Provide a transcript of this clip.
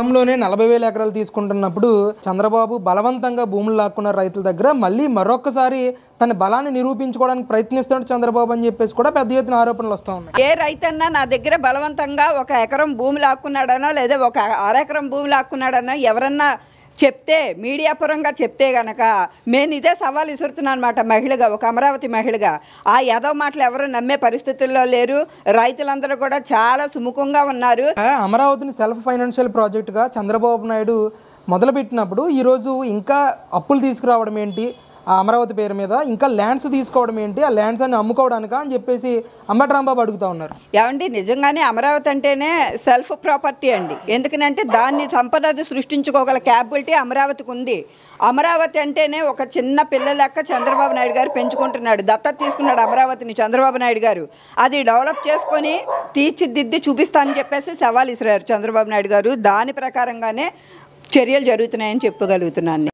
గతంలోనే 40,000 ఎకరాలు తీసుకుంటున్నప్పుడు చంద్రబాబు బలవంతంగా భూములు లాక్కున్న రైతుల దగ్గర మళ్ళీ మరొకసారి తన బలాన్ని నిరూపించుకోవడానికి ప్రయత్నిస్తున్నాడు చంద్రబాబు అని చెప్పేసి కూడా పెద్ద ఎత్తున ఆరోపణలు వస్తూ ఉన్నాయి. ఏ రైతన్నా నా దగ్గర బలవంతంగా 1 ఎకరం భూమి లాక్కున్నాడనో లేదా 1 అరెకరం భూమి లాక్కున్నాడనో ఎవరన్నా చెప్తే మీడియా పరంగా చెప్తే గనక నేను ఇదే సవాల్ విసురుతున్నాను అనమాట. మహిళగా, ఒక అమరావతి మహిళగా ఆ యాదవ మాటలు ఎవరు నమ్మే పరిస్థితుల్లో లేరు. రైతులందరూ కూడా చాలా సుముఖంగా ఉన్నారు. అమరావతిని సెల్ఫ్ ఫైనాన్షియల్ ప్రాజెక్టుగా చంద్రబాబు నాయుడు మొదలుపెట్టినప్పుడు ఈరోజు ఇంకా అప్పులు తీసుకురావడం ఏంటి, ఆ అమరావతి పేరు మీద ఇంకా ల్యాండ్స్ తీసుకోవడం ఏంటి, ఆ ల్యాండ్స్ అన్ని అమ్ముకోవడానికా అని చెప్పేసి అంబటి రాంబాబు అడుగుతూ ఉన్నారు. ఏమండి, నిజంగానే అమరావతి అంటేనే సెల్ఫ్ ప్రాపర్టీ అండి. ఎందుకంటే దాన్ని సంపద సృష్టించుకోగల క్యాపబిలిటీ అమరావతికి ఉంది. అమరావతి అంటేనే ఒక చిన్న పిల్ల లెక్క చంద్రబాబు నాయుడు గారు పెంచుకుంటున్నాడు. దత్తత తీసుకున్నాడు అమరావతిని చంద్రబాబు నాయుడు గారు. అది డెవలప్ చేసుకొని తీర్చిదిద్ది చూపిస్తానని చెప్పేసి సవాల్ ఇసిరారు చంద్రబాబు నాయుడు గారు. దాని ప్రకారంగానే చర్యలు జరుగుతున్నాయని చెప్పగలుగుతున్నాను.